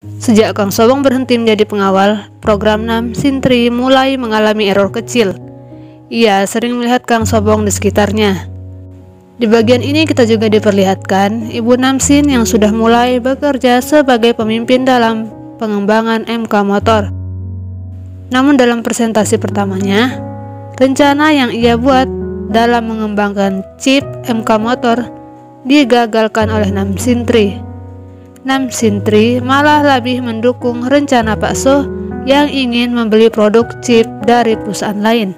Sejak Kang Sobong berhenti menjadi pengawal, program Nam Sintri mulai mengalami error kecil. Ia sering melihat Kang Sobong di sekitarnya. Di bagian ini kita juga diperlihatkan Ibu Namsin yang sudah mulai bekerja sebagai pemimpin dalam pengembangan MK Motor. Namun dalam presentasi pertamanya, rencana yang ia buat dalam mengembangkan chip MK Motor digagalkan oleh Nam Sintri. Nam Sintri malah lebih mendukung rencana Pak So yang ingin membeli produk chip dari perusahaan lain.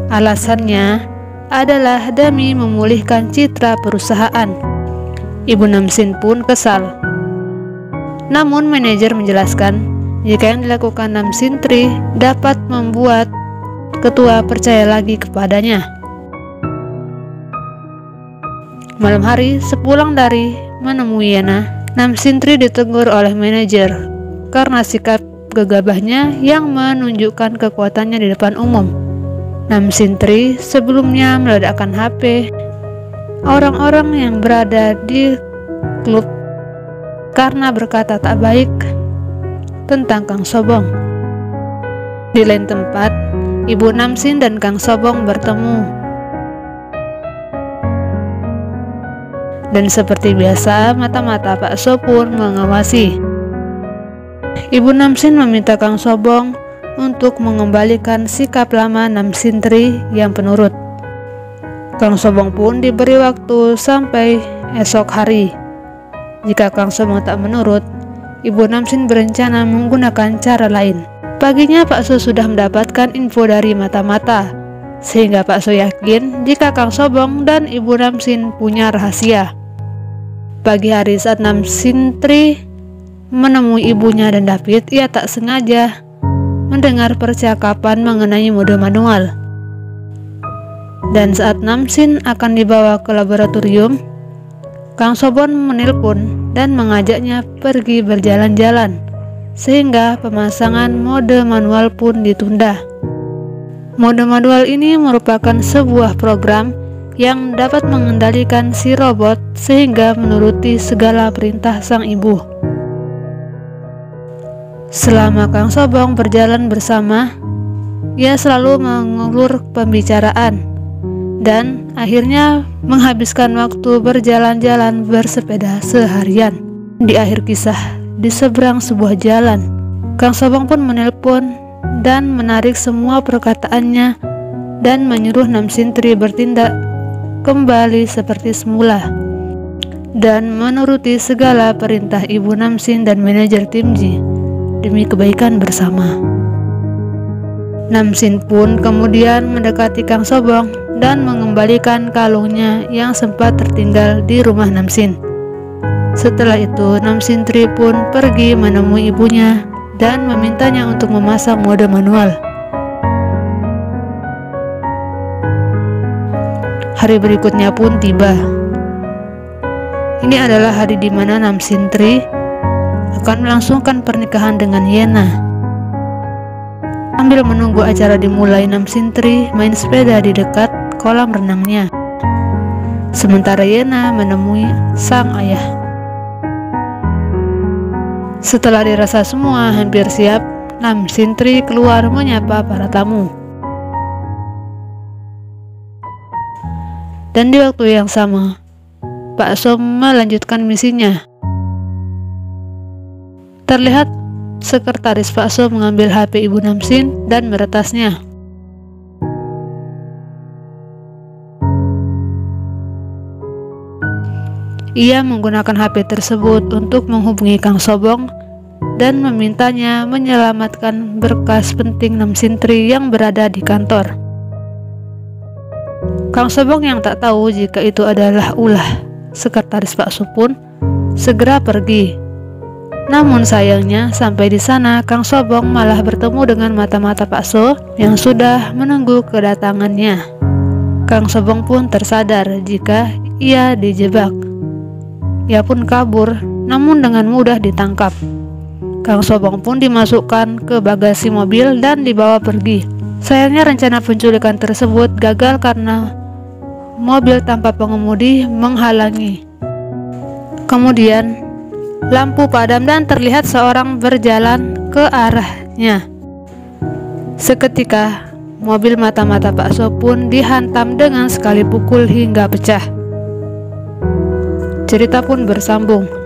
Alasannya adalah demi memulihkan citra perusahaan. Ibu Namsin pun kesal. Namun manajer menjelaskan jika yang dilakukan Nam Sintri dapat membuat ketua percaya lagi kepadanya. Malam hari sepulang dari menemui Yena, Nam Sintri ditegur oleh manajer karena sikap gegabahnya yang menunjukkan kekuatannya di depan umum. Nam Sintri sebelumnya meledakkan HP orang-orang yang berada di klub karena berkata tak baik tentang Kang Sobong. Di lain tempat, Ibu Namsin dan Kang Sobong bertemu. Dan seperti biasa, mata-mata Pak So pun mengawasi. Ibu Namsin meminta Kang Sobong untuk mengembalikan sikap lama Nam Sintri yang penurut. Kang Sobong pun diberi waktu sampai esok hari. Jika Kang Sobong tak menurut, Ibu Namsin berencana menggunakan cara lain. Paginya Pak So sudah mendapatkan info dari mata-mata, sehingga Pak So yakin jika Kang Sobong dan Ibu Namsin punya rahasia. Pagi hari saat Nam Sintri menemui ibunya dan David, ia tak sengaja mendengar percakapan mengenai mode manual. Dan saat Namsin akan dibawa ke laboratorium, Kang Sobong menelpon dan mengajaknya pergi berjalan-jalan, sehingga pemasangan mode manual pun ditunda. Mode manual ini merupakan sebuah program yang dapat mengendalikan si robot sehingga menuruti segala perintah sang ibu. Selama Kang Sobong berjalan bersama, ia selalu mengulur pembicaraan dan akhirnya menghabiskan waktu berjalan-jalan bersepeda seharian. Di akhir kisah, di seberang sebuah jalan, Kang Sobong pun menelpon dan menarik semua perkataannya dan menyuruh Nam Sintri bertindak kembali seperti semula dan menuruti segala perintah Ibu Namsin dan manajer tim G demi kebaikan bersama. Namsin pun kemudian mendekati Kang Sobong dan mengembalikan kalungnya yang sempat tertinggal di rumah Namsin. Setelah itu Nam Sintri pun pergi menemui ibunya dan memintanya untuk memasang mode manual. Hari berikutnya pun tiba. Ini adalah hari di mana Nam Sintri akan melangsungkan pernikahan dengan Yena. Sambil menunggu acara dimulai, Nam Sintri main sepeda di dekat kolam renangnya. Sementara Yena menemui sang ayah. Setelah dirasa semua hampir siap, Nam Sintri keluar menyapa para tamu. Dan di waktu yang sama, Pak So melanjutkan misinya. Terlihat sekretaris Pak So mengambil HP Ibu Namsin dan meretasnya. Ia menggunakan HP tersebut untuk menghubungi Kang Sobong dan memintanya menyelamatkan berkas penting Nam Sintri yang berada di kantor. Kang Sobong yang tak tahu jika itu adalah ulah sekretaris Pak So pun segera pergi. Namun sayangnya sampai di sana Kang Sobong malah bertemu dengan mata-mata Pak So yang sudah menunggu kedatangannya. Kang Sobong pun tersadar jika ia dijebak. Ia pun kabur, namun dengan mudah ditangkap. Kang Sobong pun dimasukkan ke bagasi mobil dan dibawa pergi. Sayangnya rencana penculikan tersebut gagal karena mobil tanpa pengemudi menghalangi. Kemudian Lampu padam dan terlihat seorang berjalan ke arahnya. Seketika, mobil mata-mata Pak So pun dihantam dengan sekali pukul hingga pecah. Cerita pun bersambung.